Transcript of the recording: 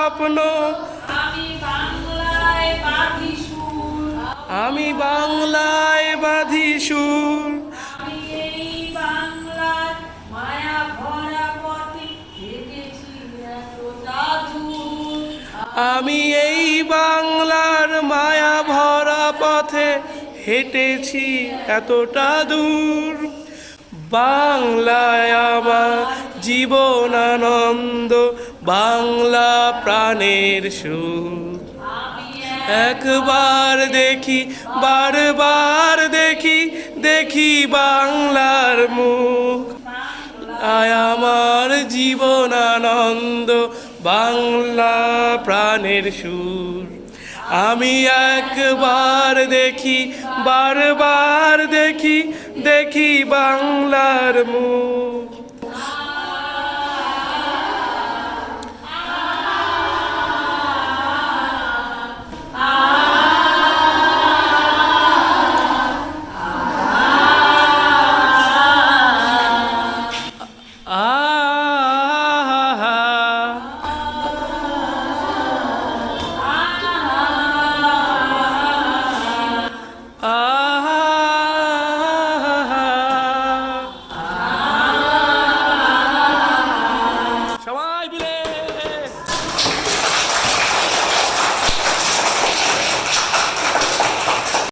স্বপ্ন। আমি বাংলায় বাঁধি সুর। আমি এই বাংলার মায়া ভরা পথে হেঁটেছি এতটা দূর। বাংলায় আমার জীবন আনন্দ, বাংলা প্রাণের সুর। একবার দেখি, বারবার দেখি, দেখি বাংলার মুখ। আয় আমার জীবন আনন্দ, বাংলা প্রাণের সুর। আমি একবার দেখি, বারবার দেখি, দেখি বাংলার মুখ।